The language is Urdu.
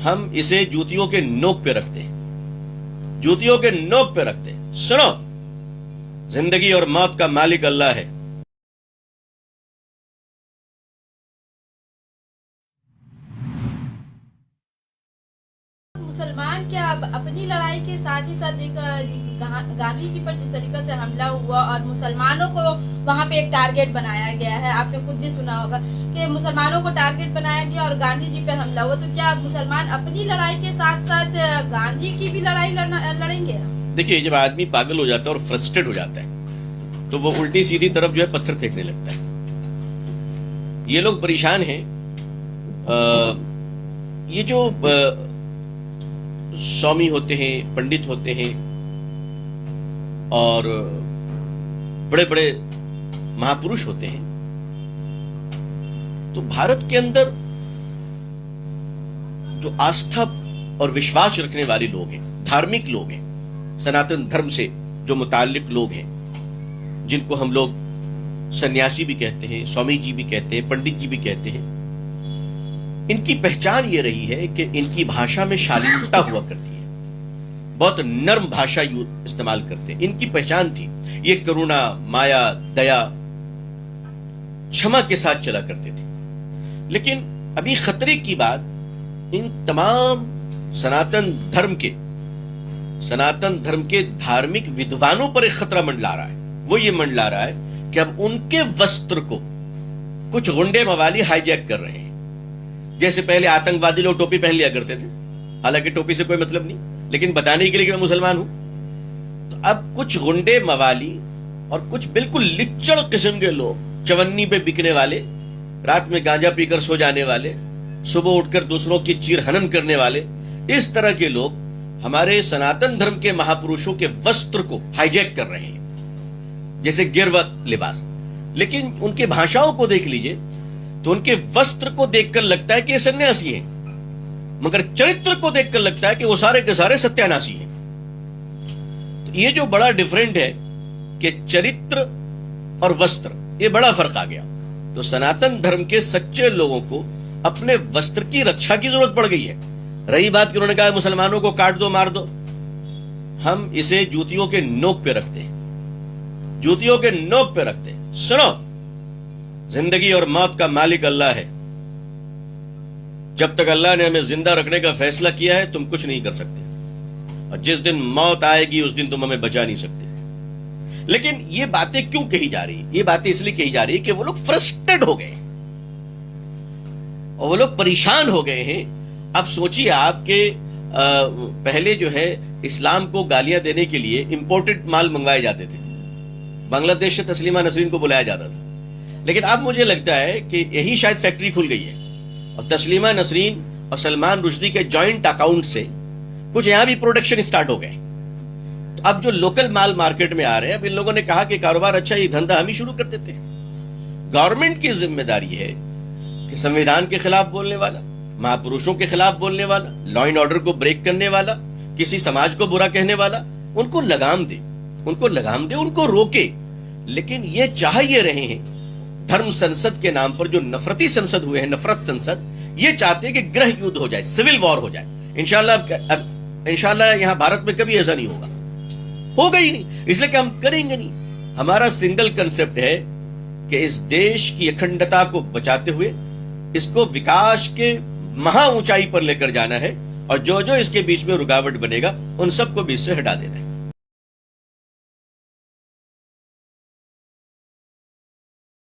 ہم اسے جوتیوں کے نوک پہ رکھتے ہیں، جوتیوں کے نوک پہ رکھتے ہیں۔ سنو، زندگی اور موت کا مالک اللہ ہے۔ مسلمان کیا اپنی لڑائی کے ساتھ ہی ساتھ گاندھی جی پر جس طریقے سے حملہ ہوا اور مسلمانوں کو وہاں پہ ایک ٹارگٹ بنایا گیا ہے، آپ نے خود بھی سنا ہوگا کہ مسلمانوں کو ٹارگٹ بنایا گیا اور گاندھی جی پہ حملہ ہوا، تو کیا مسلمان اپنی لڑائی کے ساتھ ساتھ گاندھی کی بھی لڑائی لڑیں گے؟ دیکھیے، جب آدمی پاگل ہو جاتا ہے اور فرسٹریٹ ہو جاتا ہے تو وہ الٹی سیدھی طرف جو ہے پتھر پھینکنے لگتا ہے۔ یہ لوگ پریشان ہیں، یہ جو سوامی ہوتے ہیں، پنڈت ہوتے ہیں اور بڑے بڑے مہاپروش ہوتے ہیں، تو بھارت کے اندر جو آستھا اور وشواس رکھنے والے لوگ ہیں، دھارمک لوگ ہیں، سناتن دھرم سے جو متعلق لوگ ہیں، جن کو ہم لوگ سنیاسی بھی کہتے ہیں، سوامی جی بھی کہتے ہیں، پنڈت جی بھی کہتے ہیں، ان کی پہچان یہ رہی ہے کہ ان کی بھاشا میں شالینتا ہوا کرتی ہے، بہت نرم بھاشا استعمال کرتے ہیں۔ ان کی پہچان تھی یہ کرونا، مایا، دیا، چھما کے ساتھ چلا کرتے تھے۔ لیکن ابھی خطرے کی بات ان تمام سناتن دھرم کے دھارمک ودوانوں پر ایک خطرہ منڈلا رہا ہے۔ وہ یہ منڈلا رہا ہے کہ اب ان کے وسطر کو کچھ غنڈے موالی ہائی جیک کر رہے ہیں۔ جیسے پہلے آتنکوادی لوگ ٹوپی پہن لیا کرتے تھے، حالانکہ ٹوپی سے کوئی مطلب نہیں، لیکن بتانے کے لیے کہ میں مسلمان ہوں، تو اب کچھ غنڈے موالی اور کچھ بالکل لچڑ قسم کے لوگ، چونی پہ بکنے والے، رات میں گانجا پی کر سو جانے والے، صبح اٹھ کر دوسروں کی چیر ہنن کرنے والے، اس طرح کے لوگ ہمارے سناتن دھرم کے مہاپروشوں کے وسطر کو ہائی جیک کر رہے ہیں، جیسے گروت لباس۔ لیکن ان کے بھاشاؤں کو دیکھ لیجئے تو ان کے وسطر کو دیکھ کر لگتا ہے کہ یہ سنیاسی ہیں، مگر چرتر کو دیکھ کر لگتا ہے کہ وہ سارے کے سارے ستیاناسی ہیں۔ تو یہ جو بڑا ڈیفرنٹ ہے کہ چرتر اور وسطر، یہ بڑا فرق آ گیا۔ تو سناتن دھرم کے سچے لوگوں کو اپنے وسطر کی رکشا کی ضرورت پڑ گئی ہے۔ رہی بات کہ انہوں نے کہا مسلمانوں کو کاٹ دو، مار دو، ہم اسے جوتیوں کے نوک پہ رکھتے ہیں، جوتیوں کے نوک پہ رکھتے ہیں۔ سنو، زندگی اور موت کا مالک اللہ ہے۔ جب تک اللہ نے ہمیں زندہ رکھنے کا فیصلہ کیا ہے تم کچھ نہیں کر سکتے، اور جس دن موت آئے گی اس دن تم ہمیں بچا نہیں سکتے۔ لیکن یہ باتیں کیوں کہی جا رہی؟ یہ باتیں اس لیے کہی جا رہی کہ وہ لوگ فرسٹریٹ ہو گئے اور وہ لوگ پریشان ہو گئے ہیں۔ اب سوچیے آپ کہ پہلے جو ہے اسلام کو گالیاں دینے کے لیے امپورٹڈ مال منگوائے جاتے تھے، بنگلہ دیش سے تسلیمہ نسرین کو بلایا جاتا تھا، لیکن اب مجھے لگتا ہے کہ یہی شاید فیکٹری کھل گئی ہے، اور تسلیمہ نسرین اور سلمان رشدی کے جوائنٹ اکاؤنٹ سے کچھ یہاں بھی پروڈکشن سٹارٹ ہو گئے۔ تو اب جو لوکل مال مارکیٹ میں آ رہے ہیں، اب ان لوگوں نے کہا کہ کاروبار اچھا، یہ دھندا ہم ہی شروع کر دیتے ہیں۔ گورنمنٹ کی ذمہ داری ہے کہ سنویدھان کے خلاف بولنے والا، مہاپروشوں کے خلاف بولنے والا، لا اینڈ آرڈر کو بریک کرنے والا، کسی سماج کو برا کہنے والا، ان کو لگام دے، ان کو روکے۔ لیکن یہ چاہ یہ رہے ہیں، دھرم سنسد کے نام پر جو نفرتی سنسد ہوئے ہیں، نفرت سنسد، یہ چاہتے ہیں کہ گرہ یدھ ہو جائے، سول وار ہو جائے۔ انشاءاللہ یہاں بھارت میں کبھی ایسا نہیں ہوگا ہی نہیں، اس لیے کہ ہم کریں گے نہیں۔ ہمارا سنگل کنسپٹ ہے کہ اس دیش کی اکھنڈتا کو بچاتے ہوئے اس کو وکاس کے مہا اونچائی پر لے کر جانا ہے، اور جو جو اس کے بیچ میں رکاوٹ بنے گا ان سب کو بھی اس سے ہٹا دینا ہے۔